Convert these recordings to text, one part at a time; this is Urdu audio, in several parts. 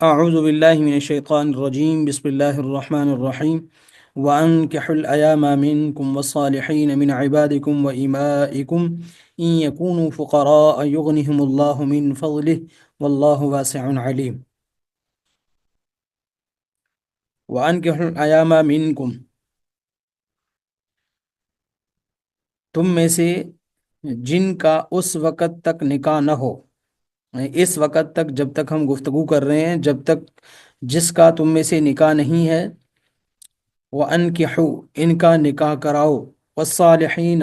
أعوذ بالله من الشيطان الرجيم بسم الله الرحمن الرحيم وأنكحوا الأيام منكم والصالحين من عبادكم وإمائكم إن يكونوا فقراء يغنهم الله من فضله والله واسع عليم وأنكحوا الأيام منكم تم میں سے جن کا اس وقت تک نکاح نہ ہو، اس وقت تک جب تک ہم گفتگو کر رہے ہیں، جب تک جس کا تم میں سے نکاح نہیں ہے، وَأَنْكِحُوا ان کا نکاح کراؤ، والصالحین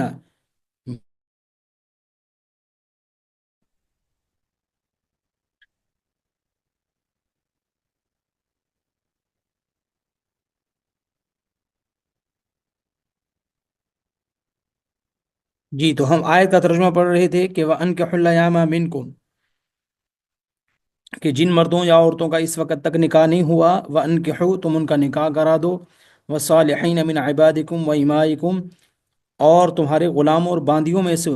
جی تو ہم آیت کا ترجمہ پڑھ رہے تھے کہ وَأَنْكِحُوا الْأَيَامَ مِنْكُمْ کہ جن مردوں یا عورتوں کا اس وقت تک نکاح نہیں ہوا، وَأَنْكِحُوا تم ان کا نکاح کرا دو، وَالصَّالِحِينَ مِنْ عِبَادِكُمْ وَإِمَائِكُمْ اور تمہارے غلاموں اور باندیوں میں سے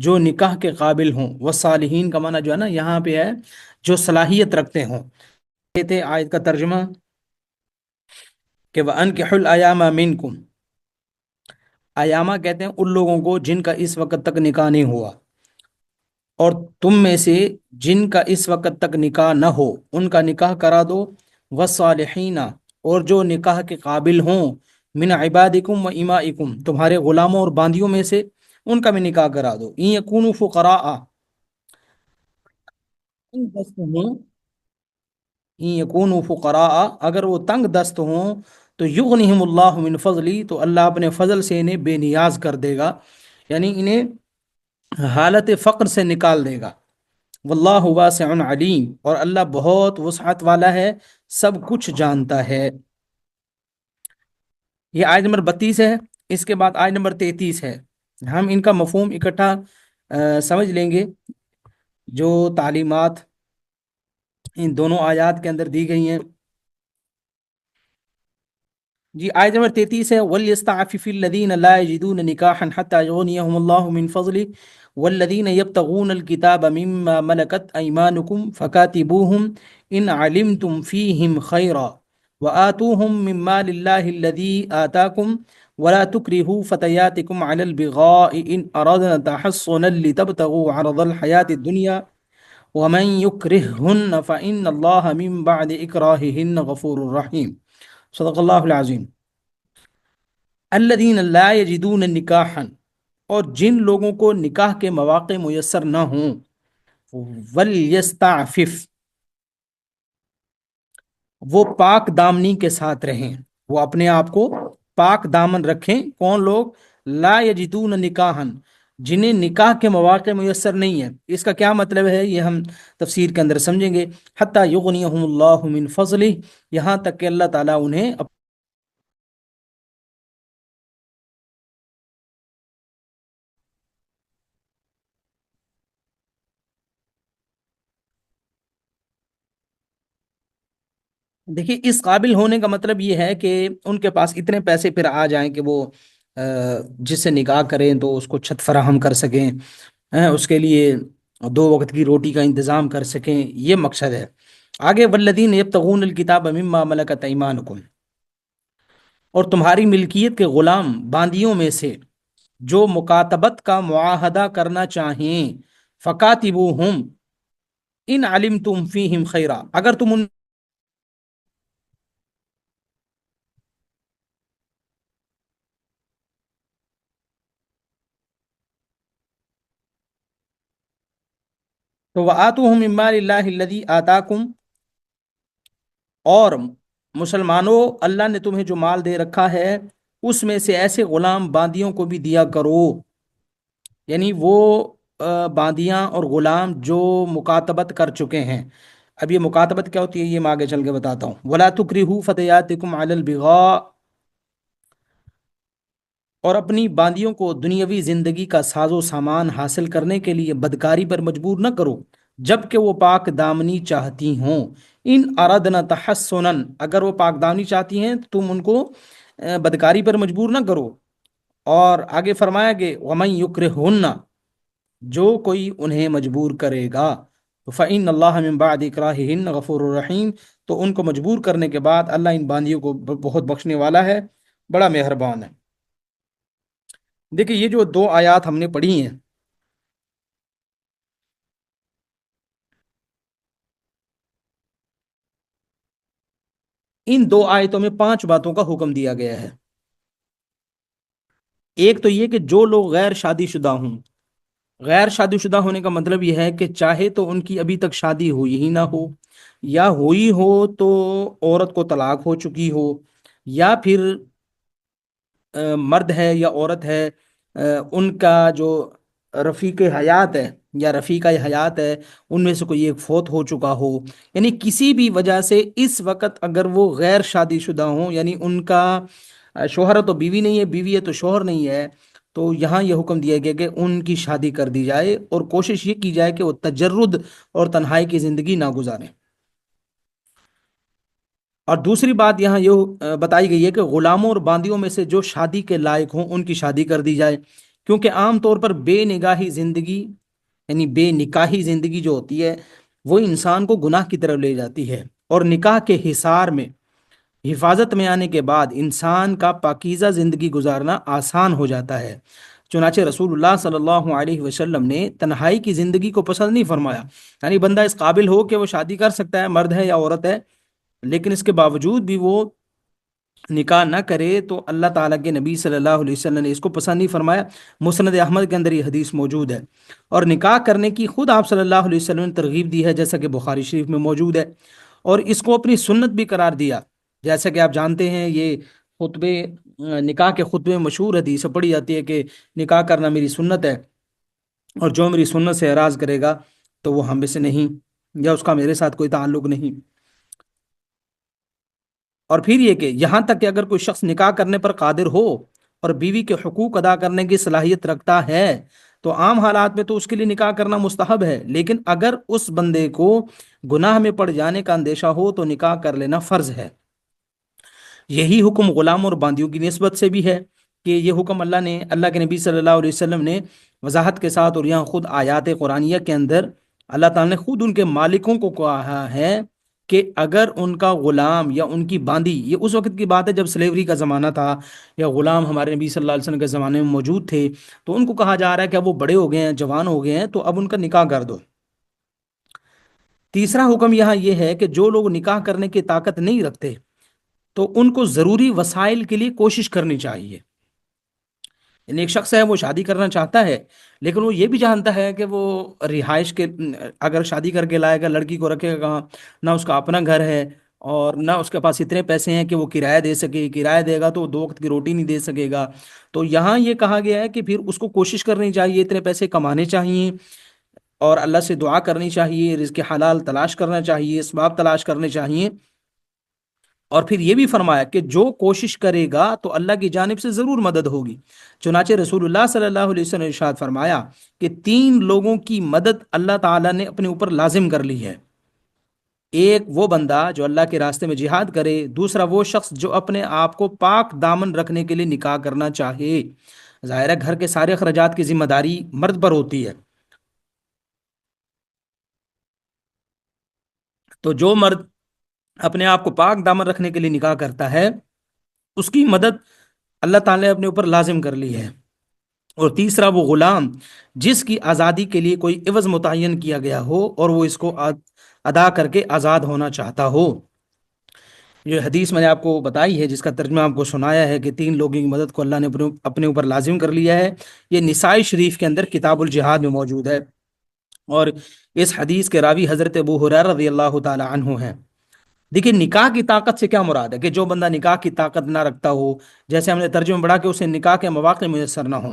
جو نکاح کے قابل ہوں، والصالحین کا معنی جو ہے نا یہاں پہ ہے جو صلاحیت رکھتے ہوں۔ یہ تھے آیت کا ترجمہ کہ وَأَنْكِحُوا الْأَيَامَ مِنْكُمْ، ایامہ کہتے ہیں ان لوگوں کو جن کا اس وقت تک نکاح نہیں ہوا، اور تم میں سے جن کا اس وقت تک نکاح نہ ہو ان کا نکاح کرا دو، والصالحین اور جو نکاح کے قابل ہوں، من عبادکم و امائکم تمہارے غلاموں اور باندیوں میں سے ان کا بھی نکاح کرا دو، ان یکونوا فقراء تنگ دست ہوں، ان یکونوا فقراء اگر وہ تنگ دست ہوں تو یغنہم اللہ من فضلی تو اللہ اپنے فضل سے انہیں بے نیاز کر دے گا، یعنی انہیں حالت فقر سے نکال دے گا۔ واللہ واسع علیم اور اللہ بہت وسعت والا ہے، سب کچھ جانتا ہے۔ یہ آیت نمبر 32 ہے، اس کے بعد آیت نمبر 33 ہے۔ ہم ان کا مفہوم اکٹھا سمجھ لیں گے جو تعلیمات ان دونوں آیات کے اندر دی گئی ہیں۔ جی آیت نمبر 33 ہے، وَلْيَسْتَعْفِفِ الَّذِينَ لَا يَجِدُونَ نِكَاحًا حَتَّى يُغْنِيَهُمُ اللَّهُ مِنْ فَضْلِهِ وَالَّذِينَ يَبْتَغُونَ الْكِتَابَ مِمَّا مَلَكَتْ أَيْمَانُكُمْ فَكَاتِبُوهُمْ إِنْ عَلِمْتُمْ فِيهِمْ خَيْرًا وَآتُوهُمْ مِنْ مَالِ اللَّهِ الَّذِي آتَاكُمْ وَلَا تُكْرِهُوا فَتَيَاتِكُمْ عَلَى الْبِغَاءِ إِنْ أَرَدْنَ تَحَصُّنًا لِتَبْتَغُوا عَرَضَ الْحَيَاةِ الدُّنْيَا وَمَنْ يُكْرِههُنَّ فَإِنَّ اللَّهَ مِنْ بَعْدِ إِكْرَاهِهِنَّ غَفُورٌ رَحِيمٌ۔ صدق اللہ العظیم۔ الذین لا یجدون نکاحا اور جن لوگوں کو نکاح کے مواقع میسر نہ ہوں، ولیستعفف وہ پاک دامنی کے ساتھ رہیں، وہ اپنے آپ کو پاک دامن رکھیں۔ کون لوگ؟ لا یجدون نکاحا جنہیں نکاح کے مواقع میسر نہیں ہے۔ اس کا کیا مطلب ہے یہ ہم تفسیر کے اندر سمجھیں گے۔ حتی یغنیہم اللہ من فضلہ یہاں تک کہ اللہ تعالیٰ انہیں دیکھیے اس قابل ہونے کا مطلب یہ ہے کہ ان کے پاس اتنے پیسے پھر آ جائیں کہ وہ جس سے نکاح کریں تو اس کو چھت فراہم کر سکیں، اس کے لیے 2 وقت کی روٹی کا انتظام کر سکیں، یہ مقصد ہے۔ آگے والذین یبتغون الکتاب مما ملکت ایمانکم اور تمہاری ملکیت کے غلام باندیوں میں سے جو مکاتبت کا معاہدہ کرنا چاہیں، فکاتبوہم ان علمتم فیہم خیرا اگر تم ان تو وآتوہم من مال اللہ الذی آتاکم اور مسلمانوں اللہ نے تمہیں جو مال دے رکھا ہے اس میں سے ایسے غلام باندیوں کو بھی دیا کرو، یعنی وہ باندیاں اور غلام جو مکاتبت کر چکے ہیں۔ اب یہ مکاتبت کیا ہوتی ہے یہ میں آگے چل کے بتاتا ہوں۔ ولا تکرہوا فتیاتکم علی البغاء اور اپنی باندیوں کو دنیاوی زندگی کا ساز و سامان حاصل کرنے کے لیے بدکاری پر مجبور نہ کرو جب کہ وہ پاک دامنی چاہتی ہوں۔ ان اردنا تحسنا اگر وہ پاک دامنی چاہتی ہیں تو تم ان کو بدکاری پر مجبور نہ کرو۔ اور آگے فرمایا کہ ومن یکرہن جو کوئی انہیں مجبور کرے گا، تو فَإِنَّ اللَّهَ مِن بَعْدِ إِكْرَاهِهِنَّ غَفُورٌ رَحِيمٌ، تو ان کو مجبور کرنے کے بعد اللہ ان باندیوں کو بہت بخشنے والا ہے، بڑا مہربان ہے۔ دیکھیں یہ جو دو آیات ہم نے پڑھی ہیں، ان دو آیتوں میں 5 باتوں کا حکم دیا گیا ہے۔ ایک تو یہ کہ جو لوگ غیر شادی شدہ ہوں، غیر شادی شدہ ہونے کا مطلب یہ ہے کہ چاہے تو ان کی ابھی تک شادی ہوئی ہی نہ ہو، یا ہوئی ہو تو عورت کو طلاق ہو چکی ہو، یا پھر مرد ہے یا عورت ہے، ان کا جو رفیق حیات ہے یا رفیقہ حیات ہے، ان میں سے کوئی ایک فوت ہو چکا ہو، یعنی کسی بھی وجہ سے اس وقت اگر وہ غیر شادی شدہ ہوں، یعنی ان کا شوہر تو بیوی نہیں ہے، بیوی ہے تو شوہر نہیں ہے، تو یہاں یہ حکم دیا گیا کہ ان کی شادی کر دی جائے، اور کوشش یہ کی جائے کہ وہ تجرد اور تنہائی کی زندگی نہ گزاریں۔ اور دوسری بات یہاں یہ بتائی گئی ہے کہ غلاموں اور باندیوں میں سے جو شادی کے لائق ہوں ان کی شادی کر دی جائے، کیونکہ عام طور پر بے نگاہی زندگی، یعنی بے نکاحی زندگی جو ہوتی ہے وہ انسان کو گناہ کی طرف لے جاتی ہے، اور نکاح کے حصار میں، حفاظت میں آنے کے بعد انسان کا پاکیزہ زندگی گزارنا آسان ہو جاتا ہے۔ چنانچہ رسول اللہ صلی اللہ علیہ وسلم نے تنہائی کی زندگی کو پسند نہیں فرمایا، یعنی بندہ اس قابل ہو کہ وہ شادی کر سکتا ہے، مرد ہے یا عورت ہے، لیکن اس کے باوجود بھی وہ نکاح نہ کرے، تو اللہ تعالیٰ کے نبی صلی اللہ علیہ وسلم نے اس کو پسند نہیں فرمایا۔ مسند احمد کے اندر یہ حدیث موجود ہے، اور نکاح کرنے کی خود آپ صلی اللہ علیہ وسلم نے ترغیب دی ہے، جیسا کہ بخاری شریف میں موجود ہے، اور اس کو اپنی سنت بھی قرار دیا۔ جیسا کہ آپ جانتے ہیں یہ خطبے، نکاح کے خطبے میں مشہور حدیث پڑھی جاتی ہے کہ نکاح کرنا میری سنت ہے، اور جو میری سنت سے اعراض کرے گا تو وہ ہم میں سے نہیں، یا اس کا میرے ساتھ کوئی تعلق نہیں۔ اور پھر یہ کہ یہاں تک کہ اگر کوئی شخص نکاح کرنے پر قادر ہو اور بیوی کے حقوق ادا کرنے کی صلاحیت رکھتا ہے تو عام حالات میں تو اس کے لیے نکاح کرنا مستحب ہے، لیکن اگر اس بندے کو گناہ میں پڑ جانے کا اندیشہ ہو تو نکاح کر لینا فرض ہے۔ یہی حکم غلام اور باندیوں کی نسبت سے بھی ہے، کہ یہ حکم اللہ کے نبی صلی اللہ علیہ وسلم نے وضاحت کے ساتھ، اور یہاں خود آیات قرآنیہ کے اندر اللہ تعالیٰ نے خود ان کے مالکوں کو کہا ہے کہ اگر ان کا غلام یا ان کی باندی، یہ اس وقت کی بات ہے جب سلیوری کا زمانہ تھا، یا غلام ہمارے نبی صلی اللہ علیہ وسلم کے زمانے میں موجود تھے، تو ان کو کہا جا رہا ہے کہ اب وہ بڑے ہو گئے ہیں، جوان ہو گئے ہیں، تو اب ان کا نکاح کر دو۔ تیسرا حکم یہاں یہ ہے کہ جو لوگ نکاح کرنے کی طاقت نہیں رکھتے تو ان کو ضروری وسائل کے لیے کوشش کرنی چاہیے۔ یعنی ایک شخص ہے وہ شادی کرنا چاہتا ہے، لیکن وہ یہ بھی جانتا ہے کہ وہ رہائش کے، اگر شادی کر کے لائے گا لڑکی کو رکھے گا کہاں، نہ اس کا اپنا گھر ہے، اور نہ اس کے پاس اتنے پیسے ہیں کہ وہ کرایہ دے سکے، کرایہ دے گا تو وہ 2 وقت کی روٹی نہیں دے سکے گا۔ تو یہاں یہ کہا گیا ہے کہ پھر اس کو کوشش کرنی چاہیے، اتنے پیسے کمانے چاہیے، اور اللہ سے دعا کرنی چاہیے، رزق حلال تلاش کرنا چاہیے، اسباب تلاش کرنے چاہیے۔ اور پھر یہ بھی فرمایا کہ جو کوشش کرے گا تو اللہ کی جانب سے ضرور مدد ہوگی۔ چنانچہ رسول اللہ صلی اللہ علیہ وسلم نے ارشاد فرمایا کہ 3 لوگوں کی مدد اللہ تعالیٰ نے اپنے اوپر لازم کر لی ہے۔ ایک وہ بندہ جو اللہ کے راستے میں جہاد کرے، دوسرا وہ شخص جو اپنے آپ کو پاک دامن رکھنے کے لیے نکاح کرنا چاہے۔ ظاہر ہے گھر کے سارے اخراجات کی ذمہ داری مرد پر ہوتی ہے، تو جو مرد اپنے آپ کو پاک دامن رکھنے کے لیے نکاح کرتا ہے اس کی مدد اللہ تعالیٰ نے اپنے اوپر لازم کر لی ہے۔ اور تیسرا وہ غلام جس کی آزادی کے لیے کوئی عوض متعین کیا گیا ہو اور وہ اس کو ادا کر کے آزاد ہونا چاہتا ہو۔ یہ حدیث میں نے آپ کو بتائی ہے، جس کا ترجمہ آپ کو سنایا ہے کہ 3 لوگوں کی مدد کو اللہ نے اپنے اوپر لازم کر لیا ہے، یہ نسائی شریف کے اندر کتاب الجہاد میں موجود ہے، اور اس حدیث کے راوی حضرت ابو ہریرہ رضی اللہ تعالی عنہ ہیں۔ دیکھیے نکاح کی طاقت سے کیا مراد ہے، کہ جو بندہ نکاح کی طاقت نہ رکھتا ہو، جیسے ہم نے ترجمہ پڑھا کہ اسے نکاح کے مواقع میسر نہ ہوں،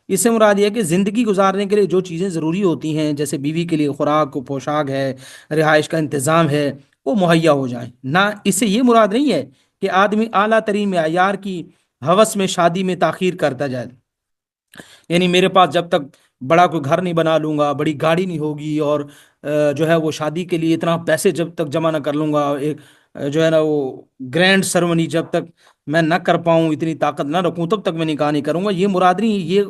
اس سے مراد یہ ہے کہ زندگی گزارنے کے لیے جو چیزیں ضروری ہوتی ہیں، جیسے بیوی کے لیے خوراک و پوشاک ہے، رہائش کا انتظام ہے، وہ مہیا ہو جائیں۔ نہ اس سے یہ مراد نہیں ہے کہ آدمی اعلیٰ ترین معیار کی ہوس میں شادی میں تاخیر کرتا جائے، یعنی میرے پاس جب تک بڑا کوئی گھر نہیں بنا لوں گا، بڑی گاڑی نہیں ہوگی، اور جو ہے وہ شادی کے لیے اتنا پیسے جب تک جمع نہ کر لوں گا، ایک جو ہے نا وہ گرینڈ سرمنی جب تک میں نہ کر پاؤں، اتنی طاقت نہ رکھوں، تب تک میں نکاح نہیں کروں گا، یہ مراد نہیں، یہ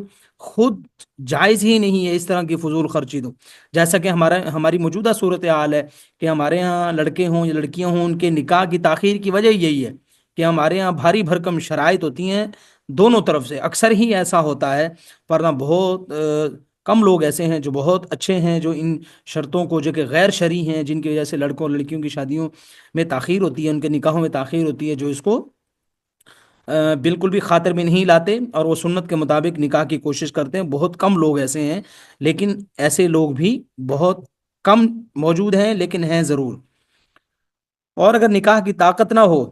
خود جائز ہی نہیں ہے اس طرح کی فضول خرچی تو، جیسا کہ ہماری موجودہ صورت حال ہے کہ ہمارے ہاں لڑکے ہوں یا لڑکیاں ہوں، ان کے نکاح کی تاخیر کی وجہ یہی ہے کہ ہمارے ہاں بھاری بھرکم شرائط ہوتی ہیں دونوں طرف سے، اکثر ہی ایسا ہوتا ہے، ورنہ بہت کم لوگ ایسے ہیں جو بہت اچھے ہیں، جو ان شرطوں کو، جو کہ غیر شرعی ہیں، جن کی وجہ سے لڑکوں اور لڑکیوں کی شادیوں میں تاخیر ہوتی ہے، ان کے نکاحوں میں تاخیر ہوتی ہے، جو اس کو بالکل بھی خاطر میں نہیں لاتے اور وہ سنت کے مطابق نکاح کی کوشش کرتے ہیں۔ بہت کم لوگ ایسے ہیں، لیکن ایسے لوگ بھی بہت کم موجود ہیں، لیکن ہیں ضرور۔ اور اگر نکاح کی طاقت نہ ہو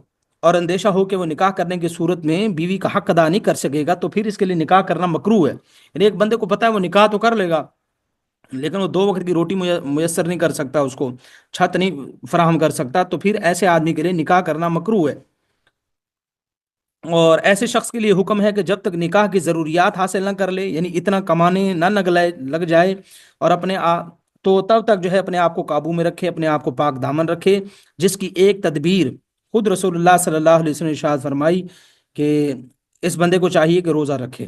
اور اندیشہ ہو کہ وہ نکاح کرنے کی صورت میں بیوی کا حق ادا نہیں کر سکے گا، تو پھر اس کے لیے نکاح کرنا مکروہ ہے۔ یعنی ایک بندے کو پتا ہے وہ نکاح تو کر لے گا، لیکن وہ 2 وقت کی روٹی میسر نہیں کر سکتا، اس کو چھت نہیں فراہم کر سکتا، تو پھر ایسے آدمی کے لیے نکاح کرنا مکروہ ہے۔ اور ایسے شخص کے لیے حکم ہے کہ جب تک نکاح کی ضروریات حاصل نہ کر لے، یعنی اتنا کمانے نہ لگ جائے، اور تو تب تک جو ہے اپنے آپ کو قابو میں رکھے، اپنے آپ کو پاک دامن رکھے، جس کی ایک تدبیر خود رسول اللہ صلی اللہ علیہ وسلم نے ارشاد فرمائی کہ اس بندے کو چاہیے کہ روزہ رکھے۔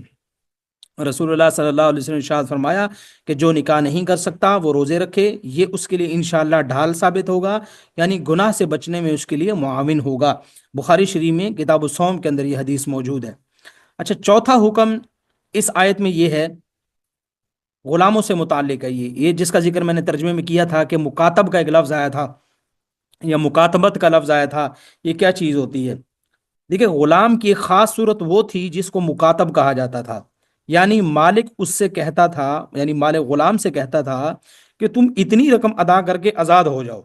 رسول اللہ صلی اللہ علیہ وسلم نے ارشاد فرمایا کہ جو نکاح نہیں کر سکتا وہ روزے رکھے، یہ اس کے لیے انشاءاللہ ڈھال ثابت ہوگا، یعنی گناہ سے بچنے میں اس کے لیے معاون ہوگا۔ بخاری شریف میں کتاب الصوم کے اندر یہ حدیث موجود ہے۔ اچھا، چوتھا حکم اس آیت میں یہ ہے، غلاموں سے متعلق ہے، یہ جس کا ذکر میں نے ترجمے میں کیا تھا کہ مکاتب کا ایک لفظ آیا تھا یا مکاتبت کا لفظ آیا تھا، یہ کیا چیز ہوتی ہے؟ دیکھیں، غلام کی ایک خاص صورت وہ تھی جس کو مکاتب کہا جاتا تھا، یعنی مالک اس سے کہتا تھا، یعنی مالک غلام سے کہتا تھا کہ تم اتنی رقم ادا کر کے آزاد ہو جاؤ۔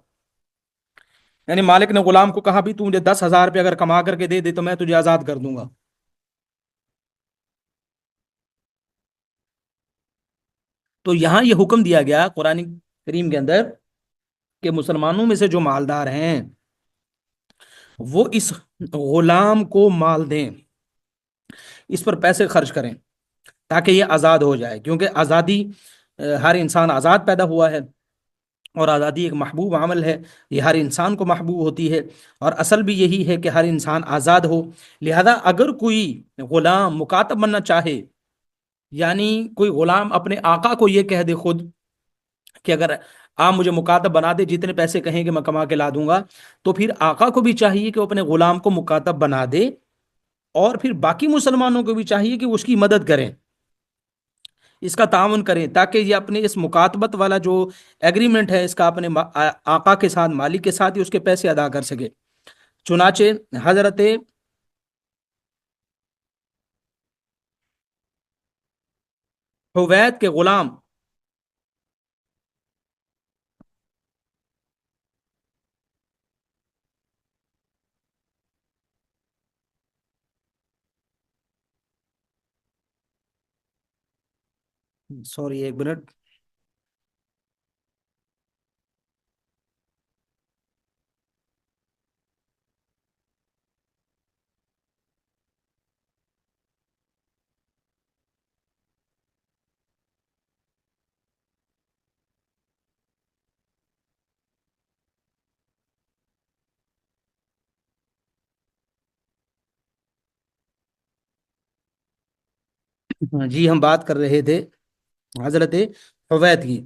یعنی مالک نے غلام کو کہا بھی تو مجھے 10,000 روپے اگر کما کر کے دے دے تو میں تجھے آزاد کر دوں گا۔ تو یہاں یہ حکم دیا گیا قرآن کریم کے اندر کہ مسلمانوں میں سے جو مالدار ہیں وہ اس غلام کو مال دیں، اس پر پیسے خرچ کریں تاکہ یہ آزاد ہو جائے، کیونکہ آزادی، ہر انسان آزاد پیدا ہوا ہے، اور آزادی ایک محبوب عمل ہے، یہ ہر انسان کو محبوب ہوتی ہے، اور اصل بھی یہی ہے کہ ہر انسان آزاد ہو۔ لہذا اگر کوئی غلام مکاتب بننا چاہے، یعنی کوئی غلام اپنے آقا کو یہ کہہ دے خود کہ اگر آپ مجھے مکاتب بنا دے، جتنے پیسے کہیں کہ میں کما کے لا دوں گا، تو پھر آقا کو بھی چاہیے کہ وہ اپنے غلام کو مکاتب بنا دے، اور پھر باقی مسلمانوں کو بھی چاہیے کہ وہ اس کی مدد کریں، اس کا تعاون کریں، تاکہ یہ اپنے اس مکاتبت والا جو ایگریمنٹ ہے اس کا اپنے آقا کے ساتھ، مالک کے ساتھ ہی اس کے پیسے ادا کر سکے۔ چنانچہ حضرت حوید کے غلام، سوری ایک منٹ، جی ہم بات کر رہے تھے حضرت حوید کی۔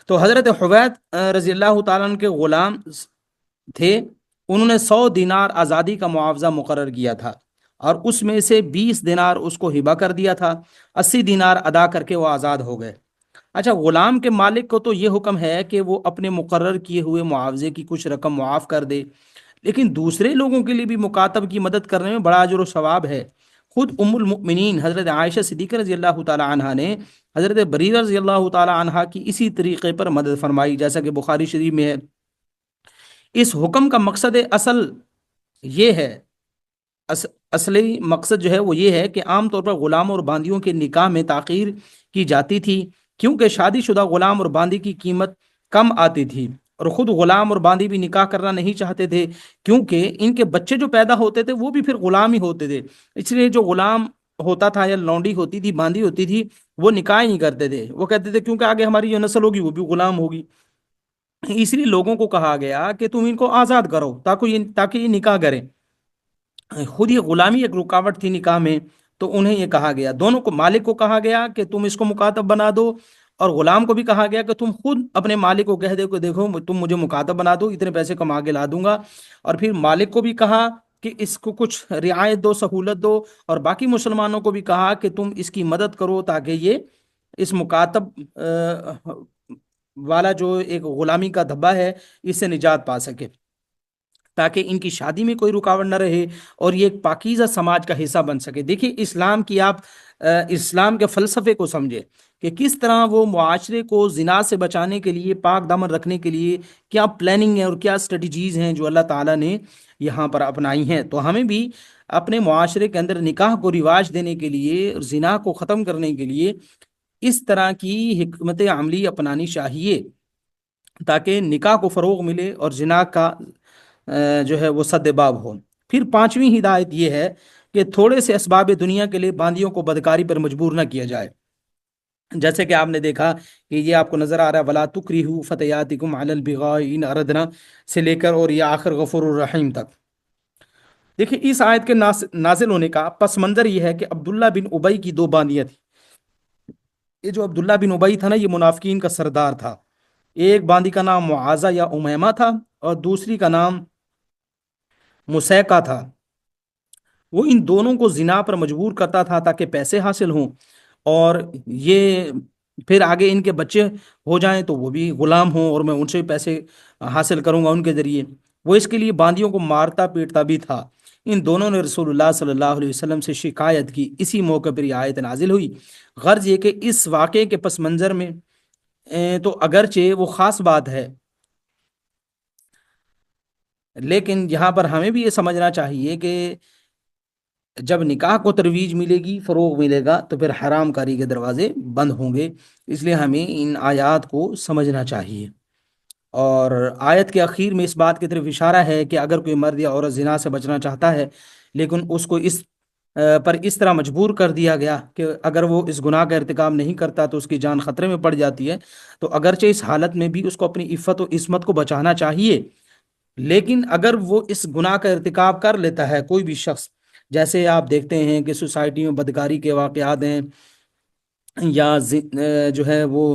تو حضرت حوید رضی اللہ تعالیٰ عنہ کے غلام تھے، انہوں نے 100 دینار آزادی کا معاوضہ مقرر کیا تھا، اور اس میں سے 20 دینار اس کو ہبہ کر دیا تھا، 80 دینار ادا کر کے وہ آزاد ہو گئے۔ اچھا، غلام کے مالک کو تو یہ حکم ہے کہ وہ اپنے مقرر کیے ہوئے معاوضے کی کچھ رقم معاف کر دے، لیکن دوسرے لوگوں کے لیے بھی مکاتب کی مدد کرنے میں بڑا اجر و ثواب ہے۔ خود ام المؤمنین حضرت عائشہ صدیقہ رضی اللہ تعالی عنہا نے حضرت بریرہ رضی اللہ تعالی عنہا کی اسی طریقے پر مدد فرمائی، جیسا کہ بخاری شریف میں ہے۔ اس حکم کا مقصد اصل یہ ہے، اصلی مقصد جو ہے وہ یہ ہے کہ عام طور پر غلام اور باندیوں کے نکاح میں تاخیر کی جاتی تھی، کیونکہ شادی شدہ غلام اور باندی کی قیمت کم آتی تھی، اور خود غلام اور باندی بھی نکاح کرنا نہیں چاہتے تھے، کیونکہ ان کے بچے جو پیدا ہوتے تھے وہ بھی پھر غلام ہی ہوتے تھے، اس لیے جو غلام ہوتا تھا یا لونڈی ہوتی تھی، باندی ہوتی تھی، وہ نکاح ہی نہیں کرتے تھے، وہ کہتے تھے کیونکہ آگے ہماری جو نسل ہوگی وہ بھی غلام ہوگی۔ اس لیے لوگوں کو کہا گیا کہ تم ان کو آزاد کرو تاکہ یہ نکاح کریں۔ خود یہ غلامی ایک رکاوٹ تھی نکاح میں، تو انہیں یہ کہا گیا، دونوں کو، مالک کو کہا گیا کہ تم اس کو مکاتب بنا دو، اور غلام کو بھی کہا گیا کہ تم خود اپنے مالک کو کہہ دو کہ دیکھو تم مجھے مکاتب بنا دو، اتنے پیسے کما کے لا دوں گا۔ اور پھر مالک کو بھی کہا کہ اس کو کچھ رعایت دو، سہولت دو، اور باقی مسلمانوں کو بھی کہا کہ تم اس کی مدد کرو تاکہ یہ اس مکاتب والا جو ایک غلامی کا دھبا ہے اس سے نجات پا سکے، تاکہ ان کی شادی میں کوئی رکاوٹ نہ رہے اور یہ ایک پاکیزہ سماج کا حصہ بن سکے۔ دیکھیے اسلام کی آپ اسلام کے فلسفے کو سمجھے کہ کس طرح وہ معاشرے کو زنا سے بچانے کے لیے، پاک دامن رکھنے کے لیے کیا پلاننگ ہے اور کیا اسٹریٹجیز ہیں جو اللہ تعالیٰ نے یہاں پر اپنائی ہیں۔ تو ہمیں بھی اپنے معاشرے کے اندر نکاح کو رواج دینے کے لیے اور زنا کو ختم کرنے کے لیے اس طرح کی حکمت عملی اپنانی چاہیے تاکہ نکاح کو فروغ ملے اور زنا کا جو ہے وہ سد باب ہو۔ پھر پانچویں ہدایت یہ ہے کہ تھوڑے سے اسباب دنیا کے لیے باندیوں کو بدکاری پر مجبور نہ کیا جائے، جیسے کہ آپ نے دیکھا کہ یہ آپ کو نظر آ رہا ہے وَلَا تُكْرِهُ فَتَيَاتِكُمْ عَلَى الْبِغَاءِ إِنْ أَرَدْنَا سے لے کر اور یہ آخر غفور الرحیم تک۔ دیکھیں اس آیت کے نازل ہونے کا پس منظر یہ ہے کہ عبداللہ بن ابی کی دو باندیاں تھیں۔ یہ جو عبداللہ بن ابی تھا نا، یہ منافقین کا سردار تھا۔ ایک باندی کا نام معاذہ یا امیمہ تھا اور دوسری کا نام مسیکہ تھا۔ وہ ان دونوں کو زنا پر مجبور کرتا تھا تاکہ پیسے حاصل ہوں، اور یہ پھر آگے ان کے بچے ہو جائیں تو وہ بھی غلام ہوں اور میں ان سے پیسے حاصل کروں گا ان کے ذریعے۔ وہ اس کے لیے باندیوں کو مارتا پیٹتا بھی تھا۔ ان دونوں نے رسول اللہ صلی اللہ علیہ وسلم سے شکایت کی، اسی موقع پر یہ آیت نازل ہوئی۔ غرض یہ کہ اس واقعے کے پس منظر میں تو اگرچہ وہ خاص بات ہے، لیکن یہاں پر ہمیں بھی یہ سمجھنا چاہیے کہ جب نکاح کو ترویج ملے گی، فروغ ملے گا، تو پھر حرام کاری کے دروازے بند ہوں گے۔ اس لیے ہمیں ان آیات کو سمجھنا چاہیے۔ اور آیت کے اخیر میں اس بات کی طرف اشارہ ہے کہ اگر کوئی مرد یا عورت زنا سے بچنا چاہتا ہے لیکن اس کو اس طرح مجبور کر دیا گیا کہ اگر وہ اس گناہ کا ارتکاب نہیں کرتا تو اس کی جان خطرے میں پڑ جاتی ہے، تو اگرچہ اس حالت میں بھی اس کو اپنی عفت و عصمت کو بچانا چاہیے، لیکن اگر وہ اس گناہ کا ارتکاب کر لیتا ہے کوئی بھی شخص، جیسے آپ دیکھتے ہیں کہ سوسائٹی میں بدکاری کے واقعات ہیں، یا جو ہے وہ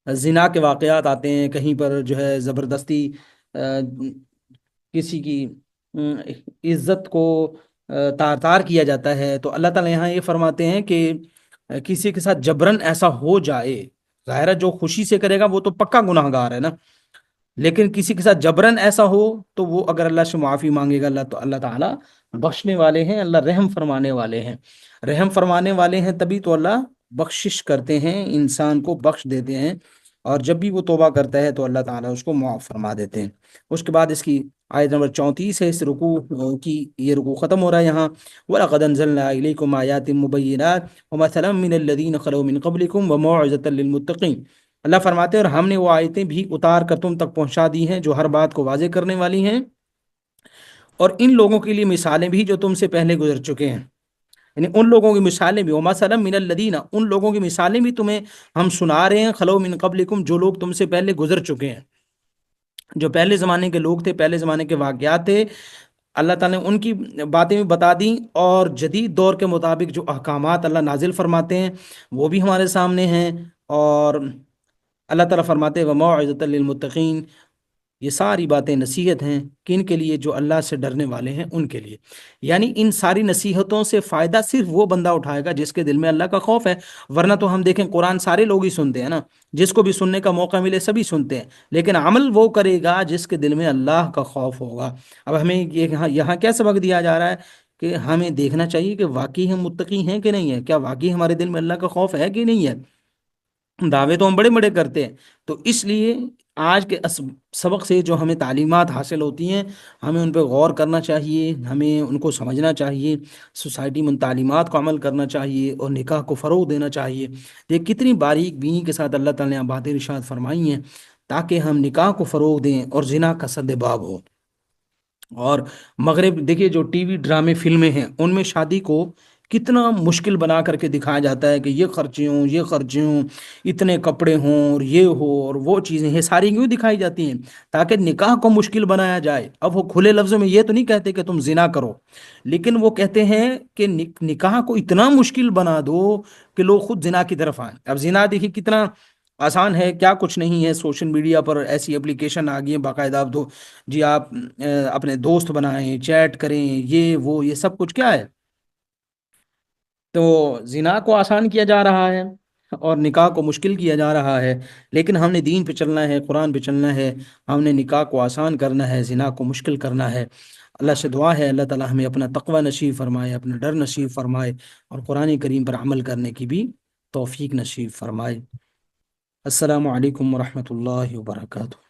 زنا کے واقعات آتے ہیں، کہیں پر جو ہے زبردستی کسی کی عزت کو تار تار کیا جاتا ہے، تو اللہ تعالیٰ یہاں یہ فرماتے ہیں کہ کسی کے ساتھ جبرن ایسا ہو جائے، ظاہر ہے جو خوشی سے کرے گا وہ تو پکا گناہ گار ہے نا، لیکن کسی کے ساتھ جبرن ایسا ہو تو وہ اگر اللہ سے معافی مانگے گا تو اللہ تعالیٰ بخشنے والے ہیں، اللہ رحم فرمانے والے ہیں۔ رحم فرمانے والے ہیں تبھی تو اللہ بخشش کرتے ہیں، انسان کو بخش دیتے ہیں، اور جب بھی وہ توبہ کرتا ہے تو اللہ تعالیٰ اس کو معاف فرما دیتے ہیں۔ اس کے بعد اس کی آیت نمبر 34 ہے، اس رکوع کی یہ رکوع ختم ہو رہا ہے یہاں۔ وَلَقَدْ أَنزَلْنَا إِلَيْكُمْ آيَاتٍ مُبَيِّنَاتٍ وَمَثَلًا مِّنَ الَّذِينَ خَلَوْا مِن قَبْلِكُمْ وَمَوْعِظَةً لِّلْمُتَّقِينَ۔ اللہ فرماتے ہیں اور ہم نے وہ آیتیں بھی اتار کر تم تک پہنچا دی ہیں جو ہر بات کو واضح کرنے والی ہیں، اور ان لوگوں کے لیے مثالیں بھی جو تم سے پہلے گزر چکے ہیں، یعنی ان لوگوں کی مثالیں بھی، وَمَثَلًا مِّنَ الَّذِينَ، ان لوگوں کی مثالیں بھی تمہیں ہم سنا رہے ہیں، خَلَوْا مِن قَبْلِكُمْ، جو لوگ تم سے پہلے گزر چکے ہیں، جو پہلے زمانے کے لوگ تھے، پہلے زمانے کے واقعات تھے، اللہ تعالیٰ نے ان کی باتیں بھی بتا دیں، اور جدید دور کے مطابق جو احکامات اللہ نازل فرماتے ہیں وہ بھی ہمارے سامنے ہیں۔ اور اللہ تعالیٰ فرماتے ہیں وَمَوْعِظَةً لِّلْمُتَّقِينَ، یہ ساری باتیں نصیحت ہیں کن کے لیے؟ جو اللہ سے ڈرنے والے ہیں ان کے لیے، یعنی ان ساری نصیحتوں سے فائدہ صرف وہ بندہ اٹھائے گا جس کے دل میں اللہ کا خوف ہے، ورنہ تو ہم دیکھیں قرآن سارے لوگ ہی سنتے ہیں نا، جس کو بھی سننے کا موقع ملے سبھی سنتے ہیں، لیکن عمل وہ کرے گا جس کے دل میں اللہ کا خوف ہوگا۔ اب ہمیں یہاں کیا سبق دیا جا رہا ہے کہ ہمیں دیکھنا چاہیے کہ واقعی ہم متقی ہیں کہ نہیں ہے، کیا واقعی ہمارے دل میں اللہ کا خوف ہے کہ نہیں ہے۔ دعوے تو ہم بڑے بڑے کرتے ہیں، تو اس لیے آج کے سبق سے جو ہمیں تعلیمات حاصل ہوتی ہیں ہمیں ان پہ غور کرنا چاہیے، ہمیں ان کو سمجھنا چاہیے، سوسائٹی میں ان تعلیمات کو عمل کرنا چاہیے اور نکاح کو فروغ دینا چاہیے۔ یہ کتنی باریک بینی کے ساتھ اللہ تعالیٰ نے باتیں ارشاد فرمائی ہیں تاکہ ہم نکاح کو فروغ دیں اور زنا کا سد باب ہو۔ اور مغرب دیکھیے جو ٹی وی ڈرامے فلمیں ہیں ان میں شادی کو کتنا مشکل بنا کر کے دکھایا جاتا ہے کہ یہ خرچے ہوں، یہ خرچے ہوں، اتنے کپڑے ہوں اور یہ ہو اور وہ چیزیں، یہ ساری کیوں دکھائی جاتی ہیں؟ تاکہ نکاح کو مشکل بنایا جائے۔ اب وہ کھلے لفظوں میں یہ تو نہیں کہتے کہ تم زنا کرو، لیکن وہ کہتے ہیں کہ نکاح کو اتنا مشکل بنا دو کہ لوگ خود زنا کی طرف آئیں۔ اب زنا دیکھیے کتنا آسان ہے، کیا کچھ نہیں ہے۔ سوشل میڈیا پر ایسی اپلیکیشن آ گئی ہیں باقاعدہ، آپ دو جی آپ اپنے دوست بنائیں، چیٹ کریں، یہ وہ یہ سب کچھ کیا ہے؟ تو زنا کو آسان کیا جا رہا ہے اور نکاح کو مشکل کیا جا رہا ہے، لیکن ہم نے دین پہ چلنا ہے، قرآن پہ چلنا ہے، ہم نے نکاح کو آسان کرنا ہے، زنا کو مشکل کرنا ہے۔ اللہ سے دعا ہے اللہ تعالی ہمیں اپنا تقوی نصیب فرمائے، اپنا ڈر نصیب فرمائے، اور قرآن کریم پر عمل کرنے کی بھی توفیق نصیب فرمائے۔ السلام علیکم ورحمۃ اللہ وبرکاتہ۔